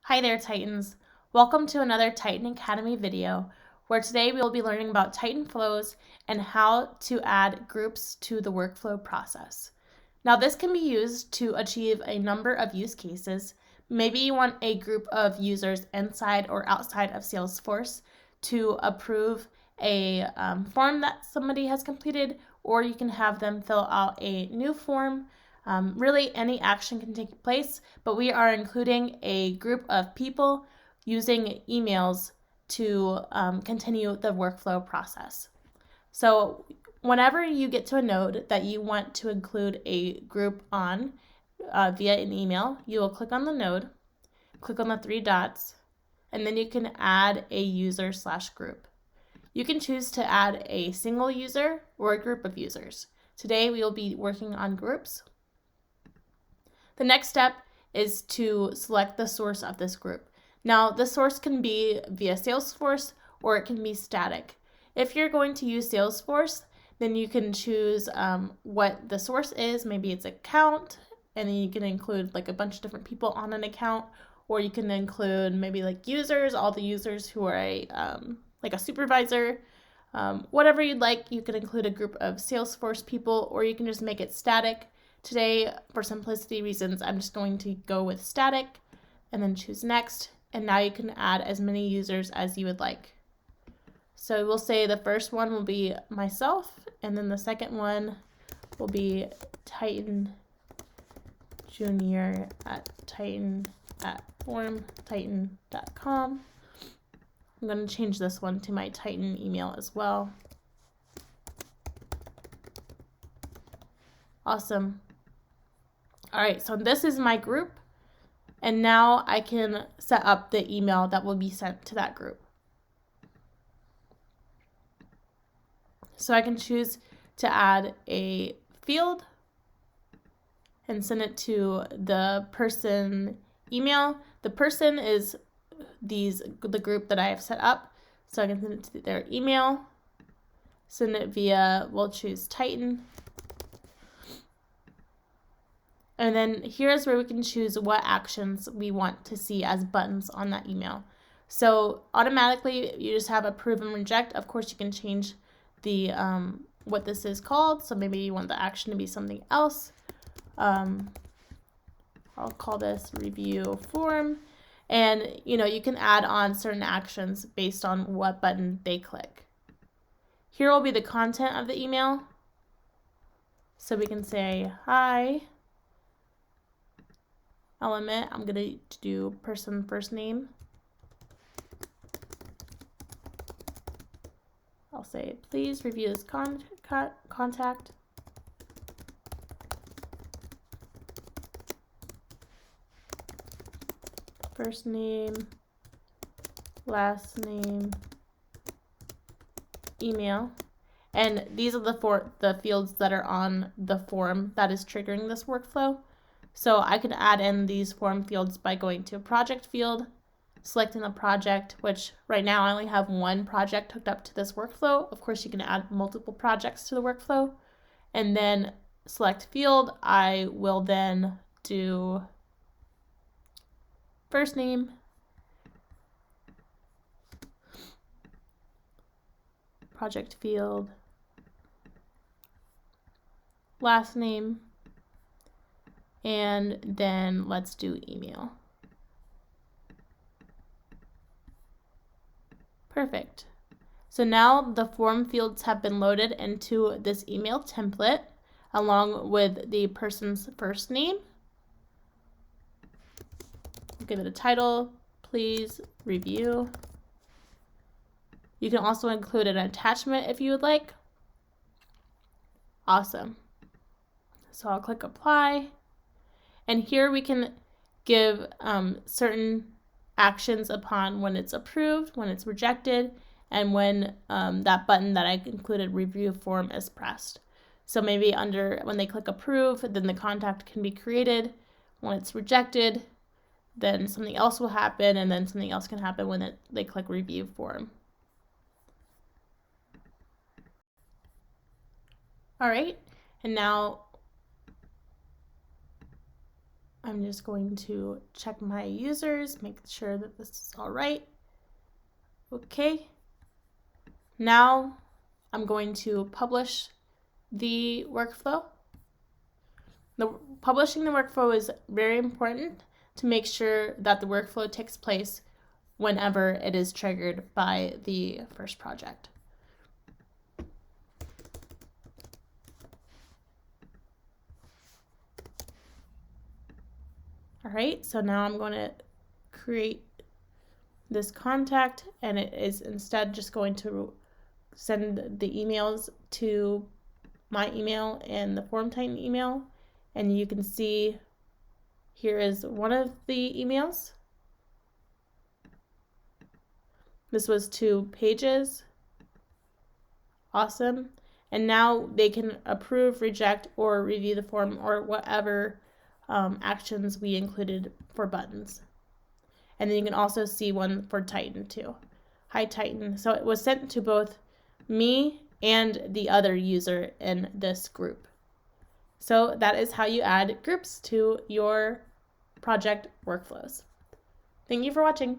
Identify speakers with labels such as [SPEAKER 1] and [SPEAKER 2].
[SPEAKER 1] Hi there, Titans. Welcome to another Titan Academy video, where today we will be learning about Titan flows and how to add groups to the workflow process. Now, this can be used to achieve a number of use cases. Maybe you want a group of users inside or outside of Salesforce to approve a form that somebody has completed, or you can have them fill out a new form. Really, any action can take place, but we are including a group of people using emails to continue the workflow process. So whenever you get to a node that you want to include a group on via an email, you will click on the node, click on the three dots, and then you can add a user/group. You can choose to add a single user or a group of users. Today we will be working on groups. The next step is to select the source of this group. Now, the source can be via Salesforce or it can be static. If you're going to use Salesforce, then you can choose what the source is. Maybe it's account, and then you can include like a bunch of different people on an account, or you can include maybe like users, all the users who are like a supervisor. Whatever you'd like, you can include a group of Salesforce people, or you can just make it static. Today, for simplicity reasons, I'm just going to go with static and then choose next. And now you can add as many users as you would like. So we'll say the first one will be myself, and then the second one will be Titan Junior at formtitan.com. I'm going to change this one to my Titan email as well. Awesome. All right, so this is my group, and now I can set up the email that will be sent to that group. So I can choose to add a field and send it to the person email. The person is the group that I have set up, so I can send it to their email, send it via, we'll choose Titan. And then here's where we can choose what actions we want to see as buttons on that email. So automatically you just have approve and reject. Of course, you can change the what this is called. So maybe you want the action to be something else. I'll call this review form. And you can add on certain actions based on what button they click. Here will be the content of the email. So we can say, hi. Element, I'm going to do person first name. I'll say, please review this contact. First name, last name, email. And these are the fields that are on the form that is triggering this workflow. So I could add in these form fields by going to a project field, selecting the project, which right now I only have one project hooked up to this workflow. Of course, you can add multiple projects to the workflow. And then select field. I will then do first name, project field, last name, and then let's do email. Perfect. So now the form fields have been loaded into this email template along with the person's first name. Give it a title, please review. You can also include an attachment if you would like. Awesome. So I'll click apply. And here we can give certain actions upon when it's approved, when it's rejected, and when that button that I included, review form, is pressed. So maybe when they click approve, then the contact can be created. When it's rejected, then something else will happen, and then something else can happen when they click review form. All right, and now I'm just going to check my users, make sure that this is all right. Okay. Now I'm going to publish the workflow. Publishing the workflow is very important to make sure that the workflow takes place whenever it is triggered by the first project. All right, so now I'm going to create this contact, and it is instead just going to send the emails to my email and the FormTitan email. And you can see here is one of the emails. This was to Pages. Awesome. And now they can approve, reject, or review the form, or whatever actions we included for buttons. And then you can also see one for Titan too. Hi Titan. So it was sent to both me and the other user in this group. So that is how you add groups to your project workflows. Thank you for watching.